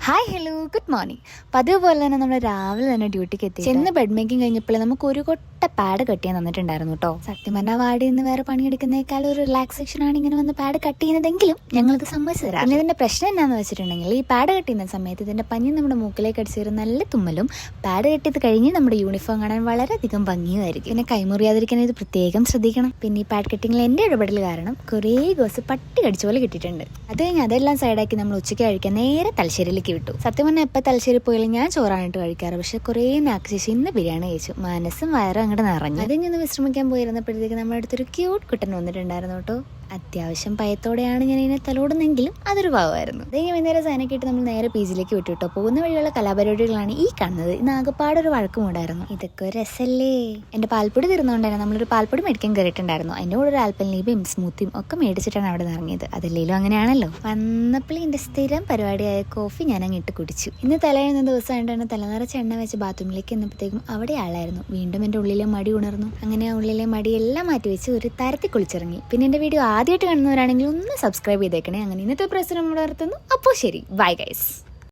Hi hello good morning. പതിവ് പോലെ തന്നെ നമ്മൾ രാവിലെ തന്നെ ഡ്യൂട്ടിക്ക് എത്തി. ചെന്ന് ബെഡ് മേക്കിംഗ് കഴിഞ്ഞപ്പോൾ നമുക്ക് ഒരു കൊട്ട പാഡ് കട്ട് ചെയ്യാൻ തന്നിട്ടുണ്ടായിരുന്നു കേട്ടോ. സത്യം പറഞ്ഞാൽ വാർഡിൽ നിന്ന് വേറെ പണിയെടുക്കുന്നേക്കാൾ ഒരു റിലാക്സേഷൻ ആണ് ഇങ്ങനെ വന്ന് പാഡ് കട്ട് ചെയ്യുന്നതെങ്കിലും ഞങ്ങളത് സമ്മതിച്ചു തരാം. പിന്നെ ഇതിന്റെ പ്രശ്നം എന്താണെന്ന് വെച്ചിട്ടുണ്ടെങ്കിൽ ഈ പാഡ് കട്ട് ചെയ്യുന്ന സമയത്ത് ഇതിന്റെ പഞ്ഞി നമ്മുടെ മൂക്കിലേക്ക് അടിച്ചൊരു നല്ല തുമ്മലും പാഡ് കട്ട് ചെയ്ത് കഴിഞ്ഞ് നമ്മുടെ യൂണിഫോം കാണാൻ വളരെയധികം ഭംഗിയുമായിരിക്കും. പിന്നെ കൈമുറിയാതിരിക്കാൻ ഇത് പ്രത്യേകം ശ്രദ്ധിക്കണം. പിന്നെ ഈ പാഡ് കട്ടിങ്ങിൽ എൻ്റെ ഇടപെടൽ കാരണം കുറേ ദിവസം പട്ടി കടിച്ച പോലെ കിട്ടിയിട്ടുണ്ട്. അത് കഴിഞ്ഞ് അതെല്ലാം സൈഡാക്കി നമ്മൾ ഉച്ചയ്ക്ക് കഴിക്കാൻ നേരെ തലശ്ശേരിയിലേക്ക് വിട്ടു. സത്യം പറഞ്ഞാൽ എപ്പോൾ തലശ്ശേരി പോയാലും ഞാൻ ചോറാണിട്ട് കഴിക്കാറ്. പക്ഷെ കുറേ നാക്ക് ശേഷം ഇന്ന് ബിരിയാണി കഴിച്ചു. മനസ്സും വയറും അങ്ങോട്ട് നിറഞ്ഞു. അതിൽ നിന്ന് വിശ്രമിക്കാൻ പോയിരുന്നപ്പോഴത്തേക്ക് നമ്മുടെ അടുത്തൊരു ക്യൂട്ട് കുട്ടൻ വന്നിട്ടുണ്ടായിരുന്നു കേട്ടോ. അത്യാവശ്യം ഭയത്തോടെയാണ് ഞാൻ ഇതിനെ തലോടുന്നെങ്കിലും അതൊരു ഭാവമായിരുന്നു. അത് കഴിഞ്ഞ് വൈകുന്നേരം സൈനക്കിട്ട് നമ്മൾ നേരെ പീജിലേക്ക് വിട്ടു കേട്ടോ. പോകുന്ന വഴിയുള്ള കലാപരിപാടികളാണ് ഈ കാണുന്നത്. ഇന്ന് ആകെപ്പാടൊരു വഴക്കുമുണ്ടായിരുന്നു. ഇതൊക്കെ ഒരു രസല്ലേ. എൻ്റെ പാൽപ്പൊടി തീർന്നുകൊണ്ട് തന്നെ നമ്മളൊരു പാൽപ്പൊടി മേടിക്കാൻ കയറിയിട്ടുണ്ടായിരുന്നു. അതിൻ്റെ കൂടെ ഒരു ആൽപ്പലിനെയും സ്മൂത്തിയും ഒക്കെ മേടിച്ചിട്ടാണ് അവിടെ നിന്ന് ഇറങ്ങിയത്. അതല്ലേലും അങ്ങനെയാണല്ലോ. വന്നപ്പോൾ എൻ്റെ സ്ഥിരം പരിപാടിയായ കോഫി ഞാൻ അങ്ങിട്ട് കുടിച്ചു. ഇന്ന് തലയെഴുന്ന ദിവസമായിട്ട് തന്നെ തലനിറച്ച് എണ്ണ വെച്ച് ബാത്റൂമിലേക്ക് എന്നപ്പോഴത്തേക്കും അവിടെ ആളായിരുന്നു. വീണ്ടും എൻ്റെ ഉള്ളിലെ മടി ഉണർന്നു. അങ്ങനെ ആ ഉള്ളിലെ മടിയെല്ലാം മാറ്റി വെച്ച് ഒരു തരത്തിൽ കുളിച്ചിറങ്ങി. പിന്നെ എൻ്റെ വീഡിയോ ആദ്യമായിട്ട് കാണുന്നവരാണെങ്കിൽ ഒന്ന് സബ്സ്ക്രൈബ് ചെയ്തേക്കണേ. അങ്ങനെ ഇന്നത്തെ പ്രശ്നം നമ്മൾ നിർത്തുന്നു. അപ്പോൾ ശരി, ബൈ ഗൈസ്.